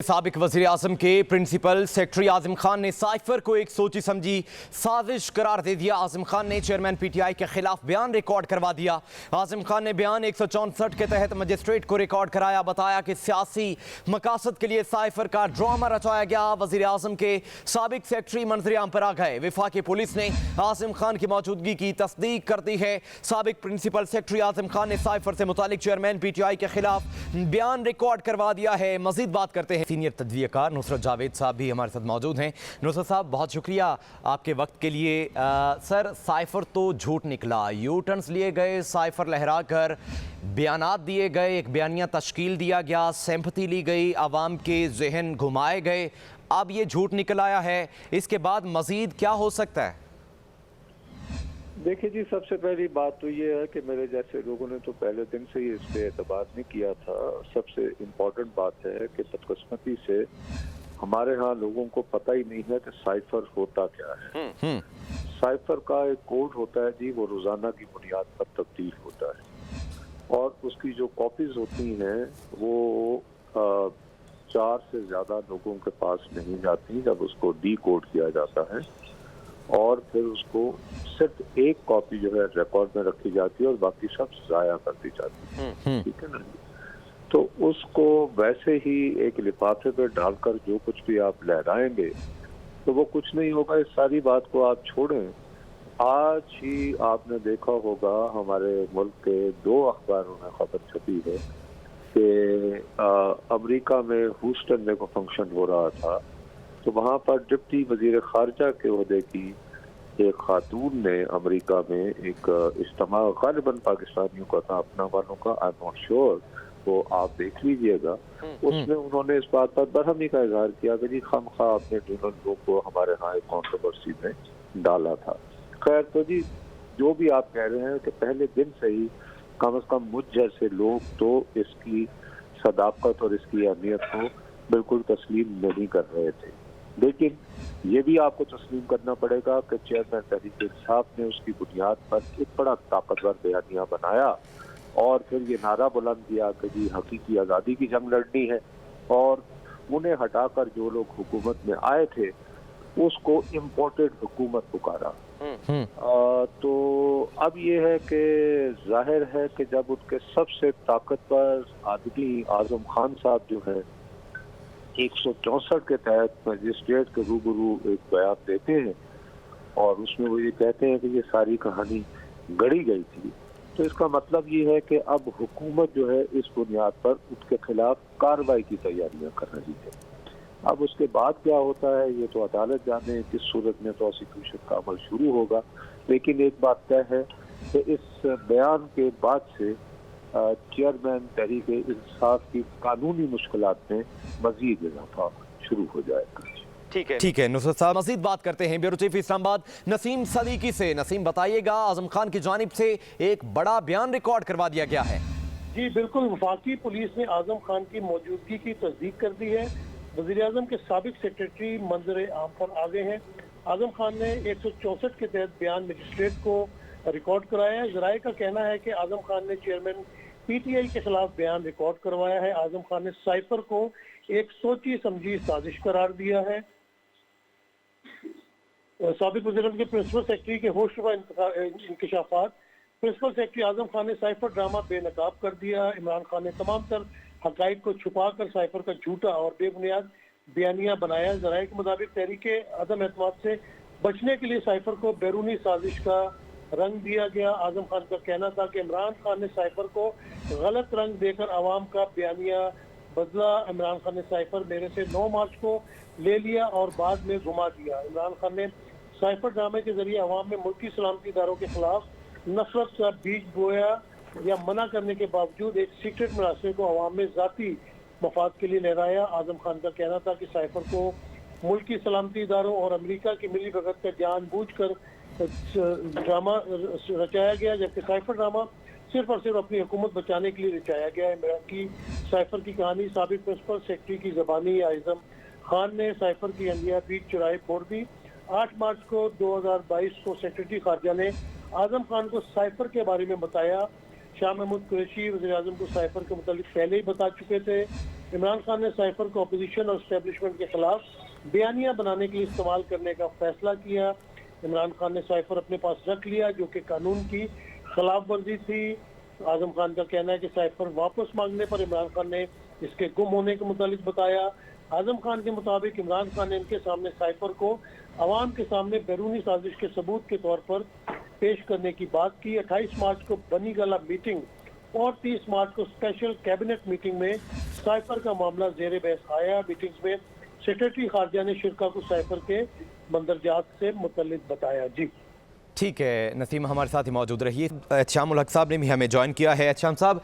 साबिक वज़ीर आज़म के प्रिंसिपल सेक्रेटरी आज़म खान ने साइफर को एक सोची समझी साजिश करार दे दिया। आज़म खान ने चेयरमैन पीटीआई के खिलाफ बयान रिकॉर्ड करवा दिया। आज़म खान ने बयान 164 के तहत मजिस्ट्रेट को रिकॉर्ड कराया। बताया कि सियासी मकासद के लिए साइफर का ड्रामा रचाया गया। वज़ीर आज़म के साबिक सेक्रेटरी मंजर-ए-आम पर आ गए। वफाकी पुलिस ने आज़म खान की मौजूदगी की तस्दीक कर दी है। साबिक प्रिंसिपल सेक्रेटरी आज़म खान ने साइफर से मुतालिक चेयरमैन पीटीआई के खिलाफ बयान रिकॉर्ड करवा दिया है। मजीद बात करते हैं, सीनियर तदवीरकार नुसरत जावेद साहब भी हमारे साथ मौजूद हैं। नुसरत साहब, बहुत शुक्रिया आपके वक्त के लिए। सर, साइफर तो झूठ निकला, यू टर्न्स लिए गए, साइफर लहरा कर बयानात दिए गए, एक बयानिया तश्कील दिया गया, सिंपैथी ली गई, आवाम के जहन घुमाए गए, अब ये झूठ निकल आया है। इसके बाद मजीद क्या हो सकता है? देखिए जी, सबसे पहली बात तो ये है कि मेरे जैसे लोगों ने तो पहले दिन से ही इस पे एतबार नहीं किया था। सबसे इम्पोर्टेंट बात है कि बदकिस्मती से हमारे यहाँ लोगों को पता ही नहीं है कि साइफर होता क्या है। साइफर का एक कोड होता है जी, वो रोजाना की बुनियाद पर तब्दील होता है और उसकी जो कॉपीज होती हैं वो 4 से ज्यादा लोगों के पास नहीं जाती जब उसको डी कोड किया जाता है, और फिर उसको सिर्फ एक कॉपी जो है रिकॉर्ड में रखी जाती है और बाकी सब जाया कर दी जाती है। ठीक है ना? तो उसको वैसे ही एक लिफाफे पे डालकर जो कुछ भी आप लहराएंगे तो वो कुछ नहीं होगा। इस सारी बात को आप छोड़ें। आज ही आपने देखा होगा हमारे मुल्क के 2 अखबारों में खबर छपी है कि अमेरिका में ह्यूस्टन में को फंक्शन हो रहा था, तो वहाँ पर डिप्टी वजीर खारजा के ओहदे की एक खातून ने अमेरिका में एक इज्तिमा गालिबन पाकिस्तानियों का था, अपना वालों का, आई एम नॉट श्योर, वो आप देख लीजिएगा। उसमें उन्होंने इस बात पर बरहमी का इजहार किया कि जी खामखा आपने डोनाल्ड ट्रंप को हमारे यहाँ एक कॉन्ट्रोवर्सी में डाला था। खैर, तो जी जो भी आप कह रहे हैं कि पहले दिन से ही कम से कम मुझ जैसे लोग तो इसकी सदाकत और इसकी अहमियत को बिल्कुल तस्लीम नहीं कर रहे थे, लेकिन ये भी आपको तस्लीम करना पड़ेगा कि चेयरमैन तहरीक इंसाफ ने उसकी बुनियाद पर एक बड़ा ताकतवर बयानिया बनाया और फिर ये नारा बुलंद किया कि जी हकीकी आज़ादी की जंग लड़नी है, और उन्हें हटाकर जो लोग हुकूमत में आए थे उसको इम्पोर्टेड हुकूमत पुकारा। तो अब ये है कि जाहिर है कि जब उनके सबसे ताकतवर आदमी आजम खान साहब जो है 164 के तहत मजिस्ट्रेट के रूबरू एक बयान देते हैं और उसमें वो ये कहते हैं कि ये सारी कहानी गढ़ी गई थी, तो इसका मतलब ये है कि अब हुकूमत जो है इस बुनियाद पर उसके खिलाफ कार्रवाई की तैयारियां कर रही है। अब उसके बाद क्या होता है ये तो अदालत जाने, किस सूरत में प्रोसिक्यूशन का अमल शुरू होगा, लेकिन एक बात तय है कि इस बयान के बाद से चेयरमैन तहरीक इंसाफ की कानूनी मुश्किलात में मजीद इजाफा शुरू हो जाएगा। ठीक है नुसरत साहब, मजीद बात करते हैं ब्यूरो चीफ इस्लामाबाद नसीम सदीकी से। नसीम, बताइएगा, आजम खान की जानिब से एक बड़ा बयान रिकॉर्ड करवा दिया गया है। जी बिल्कुल, वफाकी पुलिस ने आजम खान की मौजूदगी की तस्दीक कर दी है। वज़ीर आज़म के साबिक सेक्रेटरी मंजर-ए-आम पर आ गए हैं। आजम खान ने 164 के तहत बयान मजिस्ट्रेट को रिकॉर्ड कराया है। ज़राए का कहना है कि आजम खान ने चेयरमैन पीटीआई के खिलाफ बयान रिकॉर्ड करवाया है। आजम खान ने साइफर को एक सोची समझी साजिश करार दिया है। साबिक वज़ीर के प्रिंसिपल सेक्रेटरी के होशरुबा इंकशाफात, प्रिंसिपल सेक्रेटरी आजम खान ने साइफर ड्रामा बेनकाब कर दिया। इमरान खान ने तमाम तर हकाइक को छुपा कर साइफर का झूठा और बेबुनियाद बयानिया बनाया। ज़राए के मुताबिक तहरीके अदम एतमाद से बचने के लिए साइफर को बैरूनी साजिश का रंग दिया गया। आजम खान का कहना था कि इमरान खान ने साइफर को गलत रंग देकर आवाम का बयानिया बदला। इमरान खान ने साइफर मेरे से 9 मार्च को ले लिया और बाद में घुमा दिया। इमरान खान ने साइफर ड्रामे के जरिए आवाम में मुल्की सलामती इदारों के खिलाफ नफरत का बीज बोया या मना करने के बावजूद एक सीक्रेट मुनासिब को आवाम में जाती मफाद के लिए लहराया। आजम खान का कहना था कि साइफर को मुल्की सलामती इदारों और अमेरिका की मिली भगत का जानबूझकर ड्रामा रचाया गया, जबकि साइफर ड्रामा सिर्फ और सिर्फ अपनी हुकूमत बचाने के लिए रचाया गया है। इमरान की साइफर की कहानी साबिक प्रिंसिपल सेक्रेटरी की ज़बानी आज़म खान ने साइफर की अंदिया बीच चुराए फोड़ दी। 8 मार्च को 2022 को सेक्रेटरी खारजा ने आजम खान को साइफर के बारे में बताया। शाह महमूद कुरैशी वज़ीर आज़म को साइफर के मुतालिक पहले ही बता चुके थे। इमरान खान ने साइफर को अपोजिशन और एस्टेब्लिशमेंट के खिलाफ बयानिया बनाने के लिए इस्तेमाल करने का फैसला किया। इमरान खान ने साइफर अपने पास रख लिया जो कि कानून की खिलाफ वर्जी थी। आजम खान का कहना है कि साइफर वापस मांगने पर इमरान खान ने इसके गुम होने के मुतालिक बताया। आजम खान के मुताबिक इमरान खान ने इनके सामने साइफर को अवाम के सामने बैरूनी साजिश के सबूत के तौर पर पेश करने की बात की। 28 मार्च को बनी गला मीटिंग और 30 मार्च को स्पेशल कैबिनेट मीटिंग में साइफर का मामला जेर बहस आया। मीटिंग्स में सेक्रेटरी खारजा ने शिरका को साइफर के मंदरजात से मुतल्लिक बताया। जी ठीक है, नसीम हमारे साथ ही मौजूद रहिए। एहतिशाम उल हक साहब ने भी हमें ज्वाइन किया है। एहतिशाम साहब,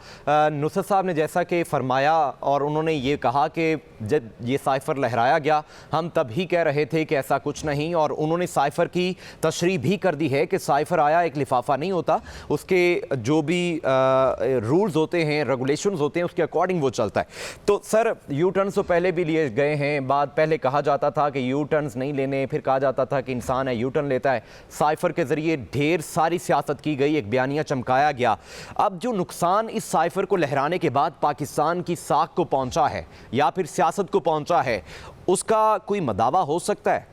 नुसरत साहब ने जैसा कि फरमाया और उन्होंने ये कहा कि जब ये साइफ़र लहराया गया हम तब ही कह रहे थे कि ऐसा कुछ नहीं, और उन्होंने साइफ़र की तशरीह भी कर दी है कि साइफ़र आया एक लिफाफा नहीं होता, उसके जो भी रूल्स होते हैं, रेगुलेशंस होते हैं, उसके अकॉर्डिंग वो चलता है। तो सर, यू टर्न्स तो पहले भी लिए गए हैं, पहले कहा जाता था कि यू टर्न्स नहीं लेने, फिर कहा जाता था कि इंसान है यू टर्न लेता है। साइफ़र के ज़रिए ये ढेर सारी सियासत की गई, एक बयानिया चमकाया गया। अब जो नुकसान इस साइफर को लहराने के बाद पाकिस्तान की साख को पहुंचा है या फिर सियासत को पहुंचा है, उसका कोई मदावा हो सकता है?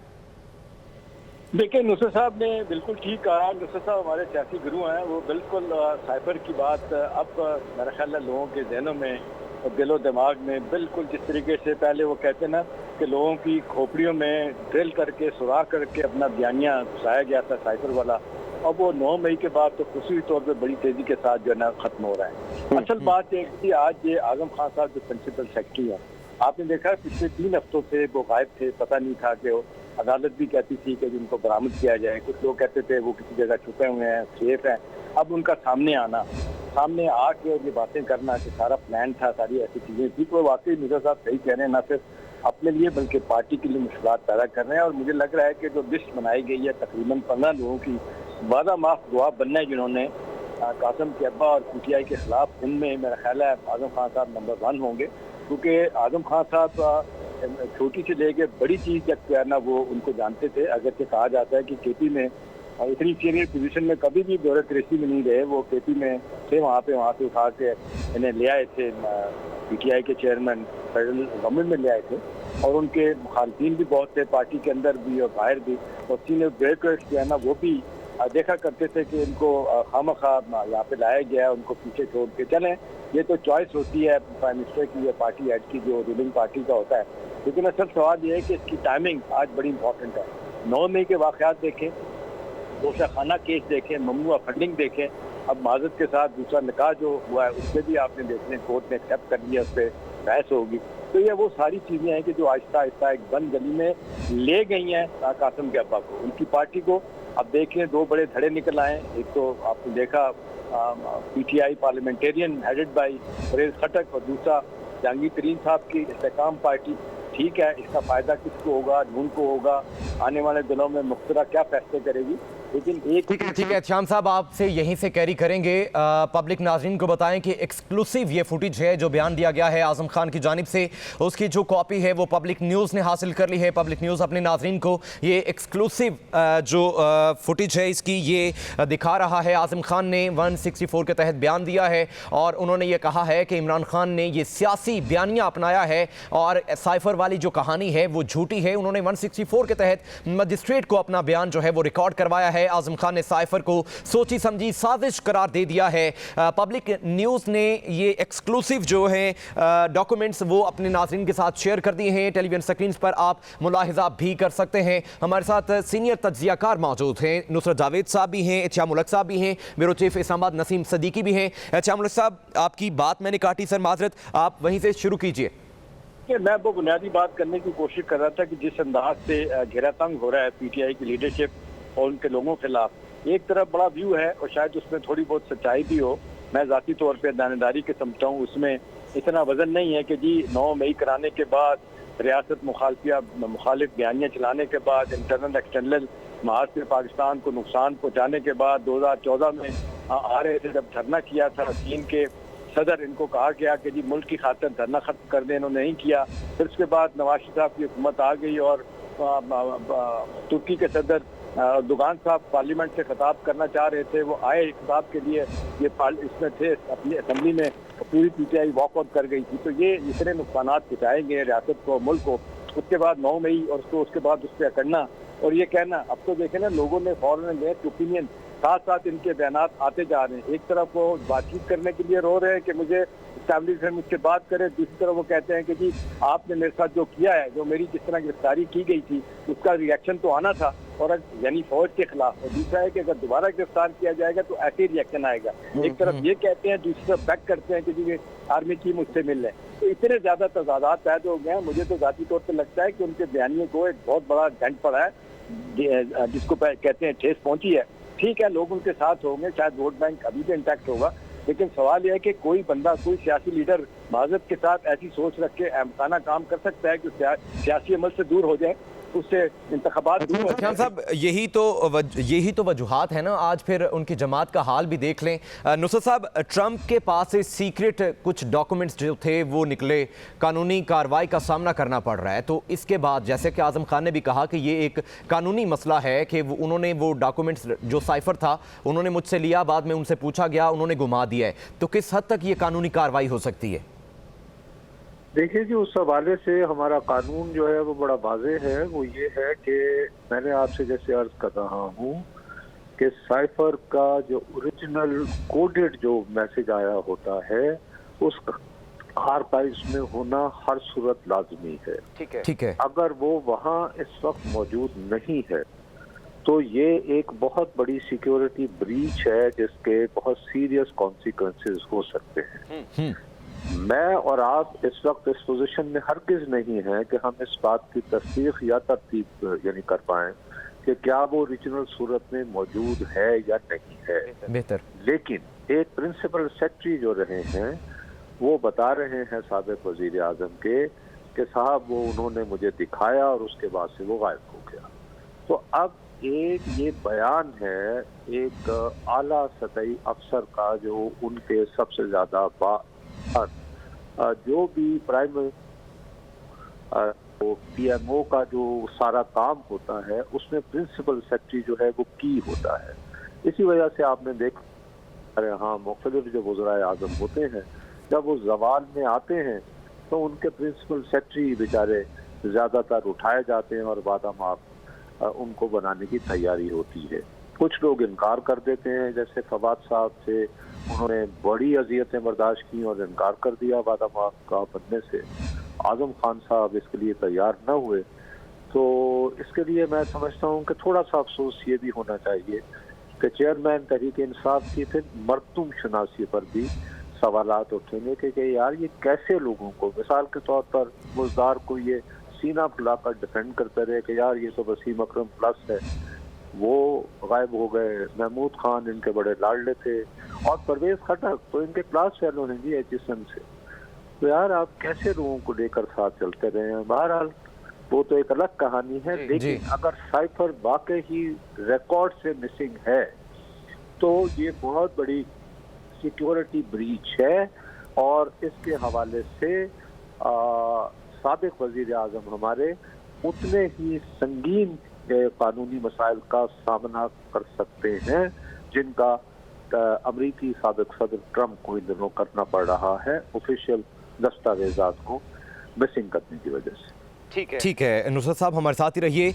देखिए, नुसरत साहब ने बिल्कुल ठीक कहा। नुसरत साहब हमारे सियासी गुरु हैं, वो बिल्कुल साइफर की बात अब मेरा ख्याल है लोगों के जहनों में और दिलो दिमाग में बिल्कुल जिस तरीके से पहले वो कहते ना कि लोगों की खोपड़ियों में ड्रिल करके सुराख करके अपना बयानिया घुसाया गया था साइफर वाला, अब वो 9 मई के बाद तो खुशी तौर पे बड़ी तेजी के साथ जो है ना खत्म हो रहा है। असल बात ये कि आज ये आजम खान साहब जो प्रिंसिपल सेक्रेटरी हैं, आपने देखा पिछले 3 हफ्तों से वो गायब थे, पता नहीं था कि अदालत भी कहती थी कि जिनको बरामद किया जाए, कुछ लोग कहते थे वो किसी जगह छुपे हुए हैं, सेफ हैं। अब उनका सामने आना, सामने आके और ये बातें करना कि सारा प्लान था, सारी ऐसी चीजें थी, तो वाकई मिर्जा साहब सही कह रहे हैं, ना सिर्फ अपने लिए बल्कि पार्टी के लिए मुश्किलात पैदा कर रहे हैं। और मुझे लग रहा है कि जो लिस्ट बनाई गई है तकरीबन 15 लोगों की, वादा माफ दुआ बनना है जिन्होंने कासम के अब्बा और पीटीआई के खिलाफ, उनमें मेरा ख्याल है आजम खान साहब नंबर 1 होंगे, क्योंकि आजम खान साहब छोटी से लेके बड़ी चीज जब जो है ना वो उनको जानते थे। अगर से कहा जाता है कि केपी में इतनी सीनियर पोजीशन में कभी भी ब्यूरोक्रेसी में नहीं रहे, वो केपी में थे, वहाँ से उठा के इन्हें ले आए थे, पीटीआई के चेयरमैन फेडरल गवर्नमेंट में ले आए थे, और उनके मुखालफिन भी बहुत थे पार्टी के अंदर भी और बाहर भी, और सीनियर ब्यूरोक्रेट्स जो है ना वो भी देखा करते थे कि इनको खामखा यहाँ पे लाया गया, उनको पीछे छोड़ के चलें। ये तो चॉइस होती है प्राइम मिनिस्टर की या पार्टी हेड की, जो रूलिंग पार्टी का होता है। लेकिन असल सवाल ये है कि इसकी टाइमिंग आज बड़ी इंपॉर्टेंट है। 9 मई के वाक़यात देखें, गोशाखाना केस देखें, ममनुआ फंडिंग देखें, अब माजरत के साथ दूसरा निकाह जो हुआ है उससे भी आपने देखने कोर्ट ने एक्सेप्ट कर लिया, उस पर बहस होगी। तो ये वो सारी चीज़ें हैं कि जो आहिस्ता आहिस्ता एक बंद गली में ले गई हैं कासम के अब्बा को, उनकी पार्टी को। अब देखें 2 बड़े धड़े निकल आए, एक तो आपने देखा PTI parliamentarian headed by Pervez Khattak, और दूसरा जहांगीर तरीन साहब की इस्तेकाम पार्टी। ठीक है, इसका फायदा किसको होगा, नून को होगा, आने वाले दिनों में मुख्तरा क्या फैसले करेगी, लेकिन एक ठीक है श्याम साहब, आपसे यहीं से कैरी करेंगे। पब्लिक नाज़रीन को बताएं कि एक्सक्लूसिव ये फुटेज है जो बयान दिया गया है आजम खान की जानिब से, उसकी जो कॉपी है वो पब्लिक न्यूज़ ने हासिल कर ली है। पब्लिक न्यूज़ अपने नाज़रीन को ये एक्सक्लूसिव जो फुटेज है इसकी ये दिखा रहा है। आजम खान ने 164 के तहत बयान दिया है और उन्होंने ये कहा है कि इमरान खान ने ये सियासी बयानिया अपनाया है और साइफर वाली जो कहानी है वो झूठी है। उन्होंने 164 के तहत मजिस्ट्रेट को अपना बयान जो है वो रिकॉर्ड करवाया है। आजम खान ने साइफर को सोची समझी साजिश करार दे दिया है। पब्लिक न्यूज़ ने ये एक्सक्लूसिव जो है डॉक्यूमेंट्स वो अपने नाज़रीन के साथ शेयर कर दिए हैं। टेलीविजन स्क्रीन पर आप मुलाहिजा भी कर सकते हैं। हमारे साथ सीनियर तज्जियाकार मौजूद हैं, नुसरत जावेद साहब भी हैं, एहतिशाम उल हक साहब भी हैं, ब्यूरो चीफ इस्लामाबाद नसीम सदीकी भी हैं। एहतिशाम उल हक साहब, आपकी बात मैंने काटी सर, माजरत, आप वहीं से शुरू कीजिए। मैं वो बुनियादी बात करने की कोशिश कर रहा था कि जिस अंदाज से घेरा तंग हो रहा है पीटीआई की लीडरशिप और उनके लोगों के खिलाफ, एक तरफ बड़ा व्यू है और शायद उसमें थोड़ी बहुत सच्चाई भी हो, मैं ज़ाती तौर पे दानेदारी के समझता हूँ, उसमें इतना वजन नहीं है कि जी 9 मई कराने के बाद, रियासत मुखालिफ बयानियाँ चलाने के बाद, इंटरनल एक्सटर्नल महाज से पाकिस्तान को नुकसान पहुँचाने के बाद 2014 में आ रहे थे जब धरना किया था, चीन के सदर, इनको कहा गया कि जी मुल्क की खातिर धरना खत्म कर दें, इन्होंने नहीं किया। फिर उसके बाद नवाज शरीफ साहब की हुकूमत आ गई और तुर्की के सदर दुगान साहब पार्लियामेंट से खिताब करना चाह रहे थे, वो आए खिताब के लिए, ये इसमें थे अपनी असम्बली में, पूरी पीटीआई वॉक आउट कर गई थी। तो ये इतने नुकसानात पहुँचाएंगे रियासत को, मुल्क को। उसके बाद 9 मई और उसके बाद उस पर अकड़ना और ये कहना, अब तो देखें ना, लोगों ने फॉरेन लेट ओपिनियन, साथ साथ इनके बयानात आते जा रहे हैं। एक तरफ वो बातचीत करने के लिए रो रहे हैं कि मुझे एस्टैब्लिशमेंट मुझसे बात करे, दूसरी तरफ वो कहते हैं कि जी आपने मेरे साथ जो किया है, जो मेरी जिस तरह गिरफ्तारी की गई थी, उसका रिएक्शन तो आना था, और यानी फौज के खिलाफ। और दूसरा है कि अगर दोबारा गिरफ्तार किया जाएगा तो ऐसे ही रिएक्शन आएगा। एक तरफ ये कहते हैं, दूसरी तरफ बैक करते हैं कि जी आर्मी की मुझसे मिल रहे हैं। तो इतने ज्यादा तजादात पैदा हो गए हैं, मुझे तो ज़ाती तौर पर लगता है कि उनके बयानियों को एक बहुत बड़ा डंट पड़ा है, जिसको कहते हैं ठेस पहुंची है। ठीक है, लोग उनके साथ होंगे, शायद वोट बैंक अभी भी इंटैक्ट होगा, लेकिन सवाल यह है कि कोई बंदा, कोई सियासी लीडर माजरत के साथ ऐसी सोच रख के अहमकाना काम कर सकता है कि सियासी अमल से दूर हो जाए, उससे इंतखाबात दूर हो जाए। खान साहब, यही तो वजूहात है ना। आज फिर उनकी जमात का हाल भी देख लें। नुसरत साहब, ट्रंप के पास से सीक्रेट कुछ डॉक्यूमेंट्स जो थे वो निकले, कानूनी कार्रवाई का सामना करना पड़ रहा है। तो इसके बाद जैसे कि आजम खान ने भी कहा कि ये एक कानूनी मसला है कि उन्होंने वो डॉक्यूमेंट्स जो साइफर था उन्होंने मुझसे लिया, बाद में उनसे पूछा गया, उन्होंने घुमा दिया है। तो किस हद तक ये कानूनी कार्रवाई हो सकती है? देखिए जी, उस हवाले से हमारा कानून जो है वो बड़ा वाज़ेह है। वो ये है कि मैंने आपसे जैसे अर्ज कर रहा हूँ कि साइफर का जो ओरिजिनल कोडेड जो मैसेज आया होता है, उस आर्काइव्स में होना हर सूरत लाजमी है। ठीक है। अगर वो वहाँ इस वक्त मौजूद नहीं है तो ये एक बहुत बड़ी सिक्योरिटी ब्रीच है, जिसके बहुत सीरियस कॉन्सिक्वेंसेस हो सकते हैं। मैं और आप इस वक्त इस पोजीशन में हरगिज नहीं है कि हम इस बात की तस्दीक या तरतीब यानी कर पाएं कि क्या वो ओरिजिनल सूरत में मौजूद है या नहीं है। बेहतर। लेकिन एक प्रिंसिपल सेक्रेटरी जो रहे हैं वो बता रहे हैं साबिक वजीर आजम के कि साहब वो उन्होंने मुझे दिखाया और उसके बाद से वो गायब हो गया। तो अब एक ये बयान है एक आला सतही अफसर का, जो उनके सबसे ज्यादा जो भी प्राइम पीएमओ का जो सारा काम होता है उसमें प्रिंसिपल सेक्रेटरी जो है वो की होता है। इसी वजह से आपने देखा, अरे हाँ, मुख्तलिफ जो वज़राए आज़म होते हैं जब वो जवाल में आते हैं तो उनके प्रिंसिपल सेक्रेटरी बेचारे ज़्यादातर उठाए जाते हैं और वादा माफ उनको बनाने की तैयारी होती है। कुछ लोग इनकार कर देते हैं, जैसे फवाद साहब थे, उन्होंने बड़ी अजियतें बर्दाश्त की और इनकार कर दिया वादा माफ का बनने से। आजम खान साहब इसके लिए तैयार न हुए। तो इसके लिए मैं समझता हूँ कि थोड़ा सा अफसोस ये भी होना चाहिए कि चेयरमैन तहरीक इंसाफ की फिर मरतूम शनासी पर भी सवालात उठेंगे कि यार ये कैसे लोगों को, मिसाल के तौर पर मुजदार को ये सीना फुलाकर डिफेंड करते रहे कि यार ये तो वसीम अकरम प्लस है, वो गायब हो गए। महमूद खान इनके बड़े लाडले थे और परवेज खटक तो इनके क्लास फेलो हैं जी एचएसएन से। तो यार आप कैसे लोगों को लेकर साथ चलते रहे हैं। बहरहाल वो तो एक अलग कहानी है, लेकिन अगर साइफर वाकई ही रिकॉर्ड से मिसिंग है तो ये बहुत बड़ी सिक्योरिटी ब्रीच है। और इसके हवाले से साबिक वजीर आजम हमारे उतने ही संगीन कानूनी मसाइल का सामना कर सकते हैं जिनका अमरीकी साबिक सदर ट्रंप को इन दिनों करना पड़ रहा है ऑफिशियल दस्तावेजात को मिसिंग करने की वजह से। ठीक है नुसरत साहब, हमारे साथ ही रहिए।